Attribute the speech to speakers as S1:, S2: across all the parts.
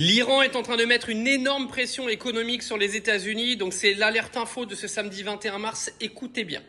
S1: L'Iran est en train de mettre une énorme pression économique sur les États-Unis, donc c'est l'alerte info de ce samedi 21 mars, écoutez bien.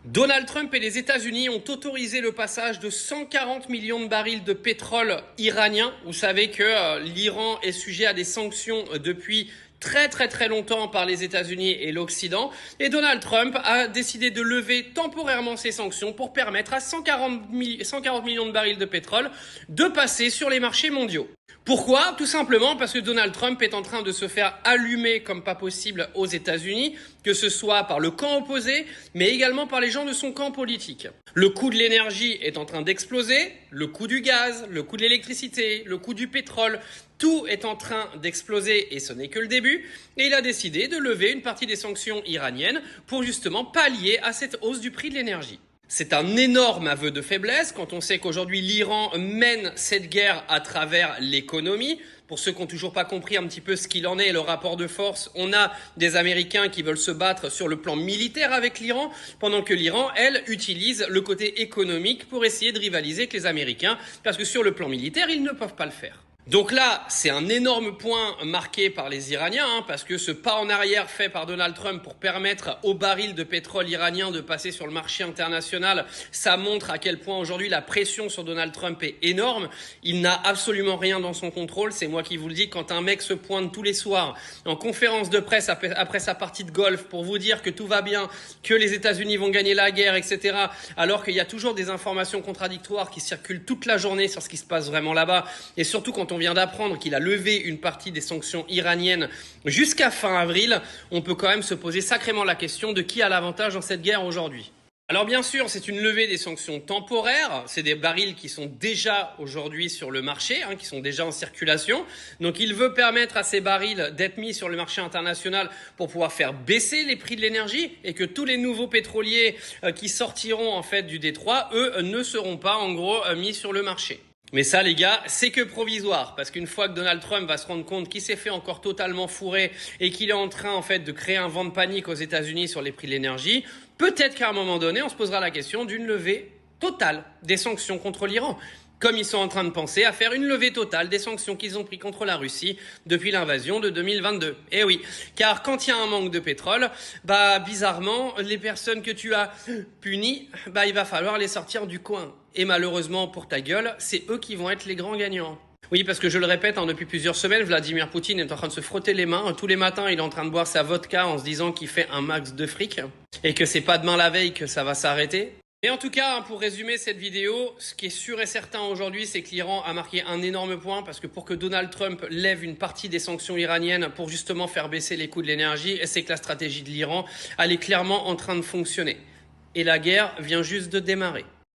S1: Donald Trump et les États-Unis ont autorisé le passage de 140 millions de barils de pétrole iranien. Vous savez que l'Iran est sujet à des sanctions depuis très longtemps par les États-Unis et l'Occident. Et Donald Trump a décidé de lever temporairement ces sanctions pour permettre à 140 millions de barils de pétrole de passer sur les marchés mondiaux. Pourquoi? Tout simplement parce que Donald Trump est en train de se faire allumer comme pas possible aux États-Unis, que ce soit par le camp opposé, mais également par les gens de son camp politique. Le coût de l'énergie est en train d'exploser, le coût du gaz, le coût de l'électricité, le coût du pétrole, tout est en train d'exploser et ce n'est que le début. Et il a décidé de lever une partie des sanctions iraniennes pour justement pallier à cette hausse du prix de l'énergie. C'est un énorme aveu de faiblesse quand on sait qu'aujourd'hui l'Iran mène cette guerre à travers l'économie. Pour ceux qui n'ont toujours pas compris un petit peu ce qu'il en est et le rapport de force, on a des Américains qui veulent se battre sur le plan militaire avec l'Iran, pendant que l'Iran, elle, utilise le côté économique pour essayer de rivaliser avec les Américains, parce que sur le plan militaire, ils ne peuvent pas le faire. Donc là, c'est un énorme point marqué par les Iraniens, parce que ce pas en arrière fait par Donald Trump pour permettre aux barils de pétrole iranien de passer sur le marché international, ça montre à quel point aujourd'hui la pression sur Donald Trump est énorme. Il n'a absolument rien dans son contrôle, c'est moi qui vous le dis, quand un mec se pointe tous les soirs en conférence de presse après sa partie de golf pour vous dire que tout va bien, que les États-Unis vont gagner la guerre, etc., alors qu'il y a toujours des informations contradictoires qui circulent toute la journée sur ce qui se passe vraiment là-bas, et surtout quand on vient d'apprendre qu'il a levé une partie des sanctions iraniennes jusqu'à fin avril, on peut quand même se poser sacrément la question de qui a l'avantage dans cette guerre aujourd'hui. Alors bien sûr, c'est une levée des sanctions temporaires, c'est des barils qui sont déjà aujourd'hui sur le marché, qui sont déjà en circulation. Donc il veut permettre à ces barils d'être mis sur le marché international pour pouvoir faire baisser les prix de l'énergie et que tous les nouveaux pétroliers qui sortiront en fait du détroit, eux, ne seront pas en gros mis sur le marché. Mais ça, les gars, c'est que provisoire, parce qu'une fois que Donald Trump va se rendre compte qu'il s'est fait encore totalement fourrer et qu'il est en train, en fait, de créer un vent de panique aux États-Unis sur les prix de l'énergie, peut-être qu'à un moment donné, on se posera la question d'une levée totale des sanctions contre l'Iran. Comme ils sont en train de penser à faire une levée totale des sanctions qu'ils ont prises contre la Russie depuis l'invasion de 2022. Eh oui, car quand il y a un manque de pétrole, bizarrement, les personnes que tu as punies, il va falloir les sortir du coin. Et malheureusement pour ta gueule, c'est eux qui vont être les grands gagnants. Oui, parce que je le répète, depuis plusieurs semaines, Vladimir Poutine est en train de se frotter les mains. Tous les matins, il est en train de boire sa vodka en se disant qu'il fait un max de fric et que c'est pas demain la veille que ça va s'arrêter. Et en tout cas, pour résumer cette vidéo, ce qui est sûr et certain aujourd'hui, c'est que l'Iran a marqué un énorme point parce que pour que Donald Trump lève une partie des sanctions iraniennes pour justement faire baisser les coûts de l'énergie, c'est que la stratégie de l'Iran, elle est clairement en train de fonctionner. Et la guerre vient juste de démarrer.